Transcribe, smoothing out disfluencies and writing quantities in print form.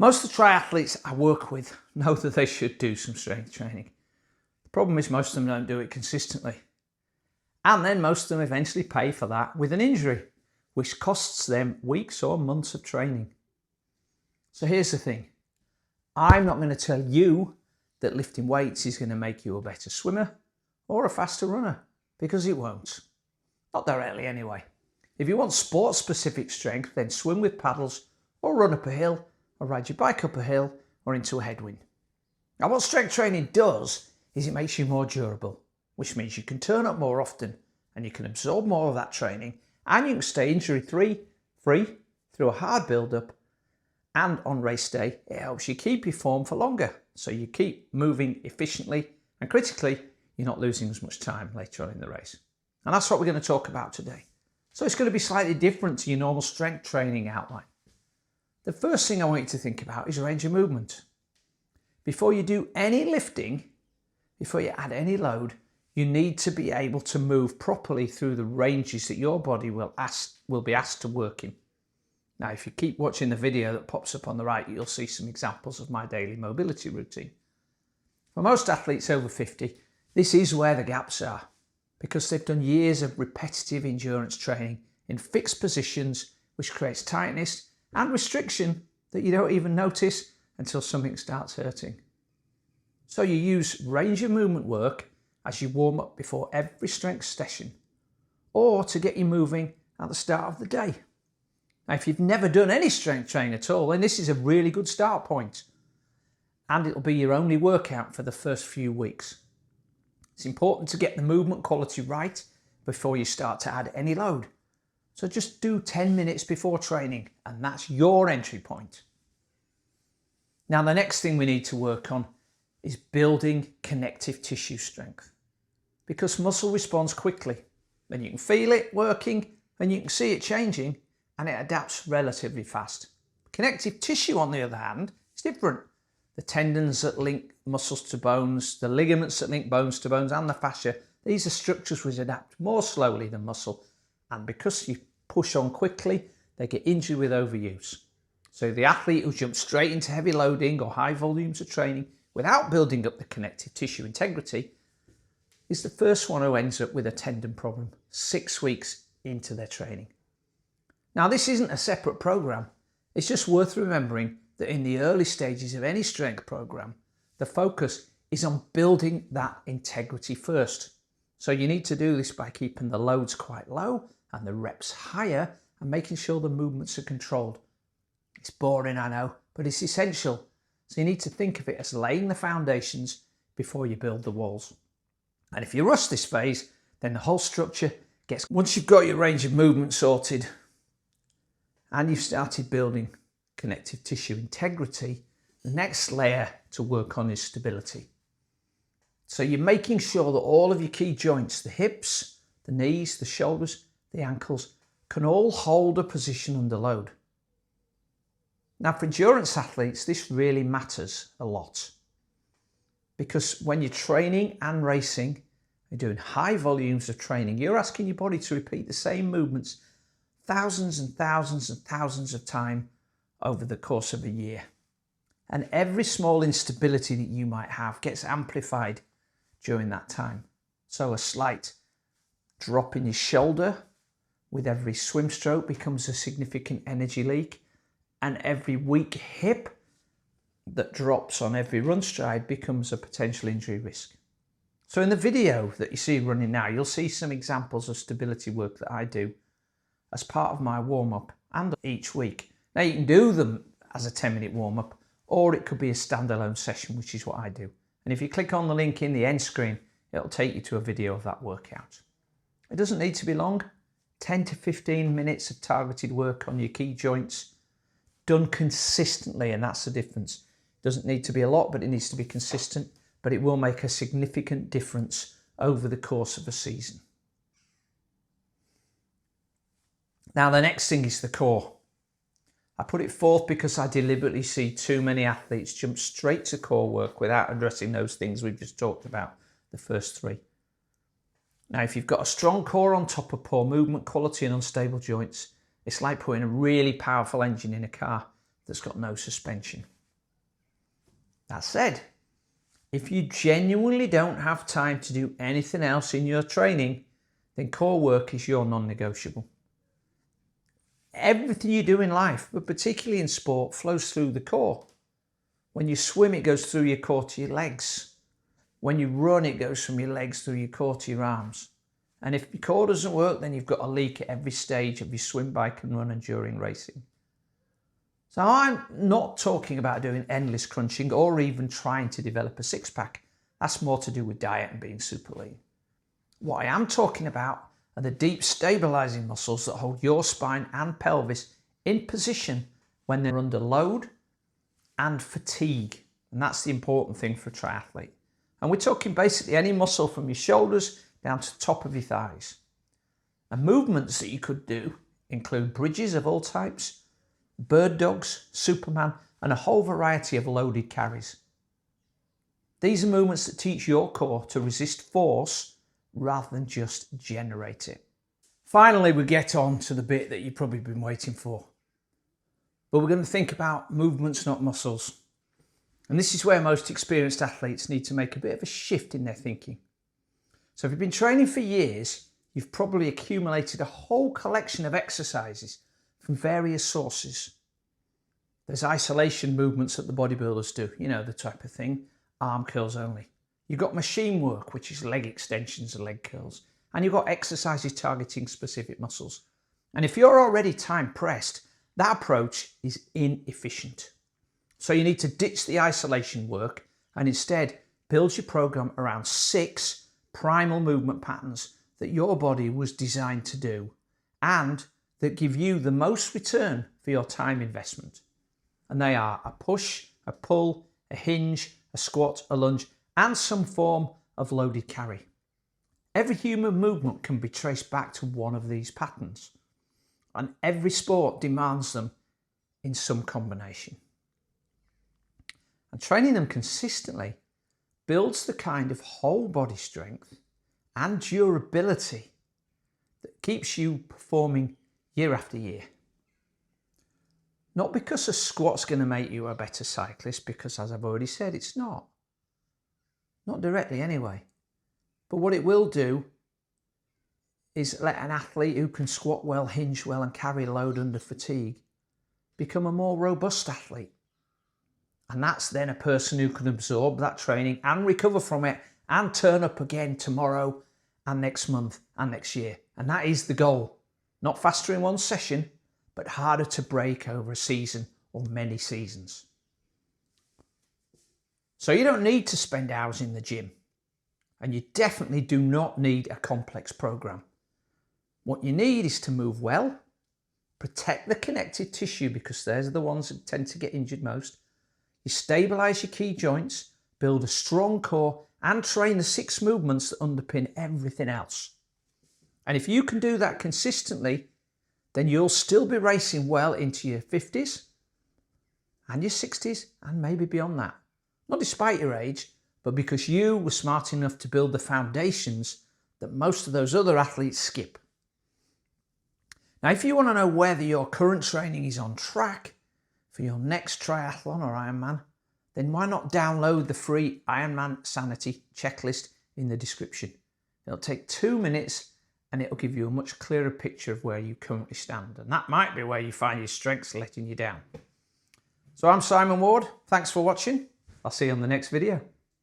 Most of the triathletes I work with know that they should do some strength training. The problem is most of them don't do it consistently. And then most of them eventually pay for that with an injury, which costs them weeks or months of training. So here's the thing. I'm not going to tell you that lifting weights is going to make you a better swimmer or a faster runner, because it won't. Not directly anyway. If you want sport-specific strength, then swim with paddles or run up a hill or ride your bike up a hill or into a headwind. Now what strength training does is it makes you more durable, which means you can turn up more often and you can absorb more of that training, and you can stay injury-free through a hard build-up, and on race day it helps you keep your form for longer, so you keep moving efficiently, and critically you're not losing as much time later on in the race. And that's what we're going to talk about today. So it's going to be slightly different to your normal strength training outline. The first thing I want you to think about is range of movement. Before you do any lifting, before you add any load, you need to be able to move properly through the ranges that your body will be asked to work in. Now, if you keep watching the video that pops up on the right, you'll see some examples of my daily mobility routine. For most athletes over 50, this is where the gaps are, because they've done years of repetitive endurance training in fixed positions, which creates tightness and restriction that you don't even notice until something starts hurting. So you use range of movement work as you warm up before every strength session, or to get you moving at the start of the day. Now, if you've never done any strength training at all, then this is a really good start point, and it'll be your only workout for the first few weeks. It's important to get the movement quality right before you start to add any load. So just do 10 minutes before training, and that's your entry point. Now, the next thing we need to work on is building connective tissue strength, because muscle responds quickly. Then you can feel it working, and you can see it changing, and it adapts relatively fast. Connective tissue, on the other hand, is different. The tendons that link muscles to bones, the ligaments that link bones to bones, and the fascia, these are structures which adapt more slowly than muscle, and because you push on quickly, they get injured with overuse. So the athlete who jumps straight into heavy loading or high volumes of training without building up the connective tissue integrity is the first one who ends up with a tendon problem 6 weeks into their training. Now, this isn't a separate program. It's just worth remembering that in the early stages of any strength program, the focus is on building that integrity first. So you need to do this by keeping the loads quite low and the reps higher, and making sure the movements are controlled. It's boring, I know, but it's essential. So you need to think of it as laying the foundations before you build the walls. And if you rush this phase, then the whole structure gets... Once you've got your range of movement sorted and you've started building connective tissue integrity, the next layer to work on is stability. So you're making sure that all of your key joints, the hips, the knees, the shoulders, the ankles, can all hold a position under load. Now, for endurance athletes, this really matters a lot, because when you're training and racing, you're doing high volumes of training, you're asking your body to repeat the same movements thousands and thousands and thousands of times over the course of a year. And every small instability that you might have gets amplified during that time. So a slight drop in your shoulder with every swim stroke becomes a significant energy leak, and every weak hip that drops on every run stride becomes a potential injury risk. So in the video that you see running now, you'll see some examples of stability work that I do as part of my warm-up and each week. Now, you can do them as a 10-minute warm-up, or it could be a standalone session, which is what I do. And if you click on the link in the end screen, it'll take you to a video of that workout. It doesn't need to be long, 10 to 15 minutes of targeted work on your key joints, done consistently, and that's the difference. It doesn't need to be a lot, but it needs to be consistent, but it will make a significant difference over the course of a season. Now, the next thing is the core. I put it forth because I deliberately see too many athletes jump straight to core work without addressing those things we've just talked about, the first three. Now, if you've got a strong core on top of poor movement quality and unstable joints, it's like putting a really powerful engine in a car that's got no suspension. That said, if you genuinely don't have time to do anything else in your training, then core work is your non-negotiable. Everything you do in life, but particularly in sport, flows through the core. When you swim, it goes through your core to your legs. When you run, it goes from your legs through your core to your arms. And if your core doesn't work, then you've got a leak at every stage of your swim, bike and run and during racing. So I'm not talking about doing endless crunching or even trying to develop a six-pack. That's more to do with diet and being super lean. What I am talking about are the deep stabilizing muscles that hold your spine and pelvis in position when they're under load and fatigue. And that's the important thing for a triathlete. And we're talking basically any muscle from your shoulders down to the top of your thighs. And movements that you could do include bridges of all types, bird dogs, Superman, and a whole variety of loaded carries. These are movements that teach your core to resist force rather than just generate it. Finally, we get on to the bit that you've probably been waiting for. But we're going to think about movements, not muscles. And this is where most experienced athletes need to make a bit of a shift in their thinking. So if you've been training for years, you've probably accumulated a whole collection of exercises from various sources. There's isolation movements that the bodybuilders do, you know, the type of thing, arm curls only. You've got machine work, which is leg extensions and leg curls. And you've got exercises targeting specific muscles. And if you're already time pressed, that approach is inefficient. So you need to ditch the isolation work and instead build your program around 6 primal movement patterns that your body was designed to do and that give you the most return for your time investment. And they are a push, a pull, a hinge, a squat, a lunge, and some form of loaded carry. Every human movement can be traced back to one of these patterns, and every sport demands them in some combination. And training them consistently builds the kind of whole body strength and durability that keeps you performing year after year. Not because a squat's going to make you a better cyclist, because as I've already said, it's not. Not directly anyway. But what it will do is let an athlete who can squat well, hinge well and carry load under fatigue become a more robust athlete. And that's then a person who can absorb that training and recover from it and turn up again tomorrow and next month and next year. And that is the goal. Not faster in one session, but harder to break over a season or many seasons. So you don't need to spend hours in the gym, and you definitely do not need a complex program. What you need is to move well, protect the connective tissue because they're the ones that tend to get injured most. You stabilize your key joints, build a strong core, and train the 6 movements that underpin everything else. And if you can do that consistently, then you'll still be racing well into your 50s and your 60s and maybe beyond that. Not despite your age, but because you were smart enough to build the foundations that most of those other athletes skip. Now, if you want to know whether your current training is on track for your next triathlon or Ironman, then why not download the free Ironman Sanity checklist in the description. It'll take 2 minutes and it'll give you a much clearer picture of where you currently stand. And that might be where you find your strengths letting you down. So I'm Simon Ward. Thanks for watching. I'll see you on the next video.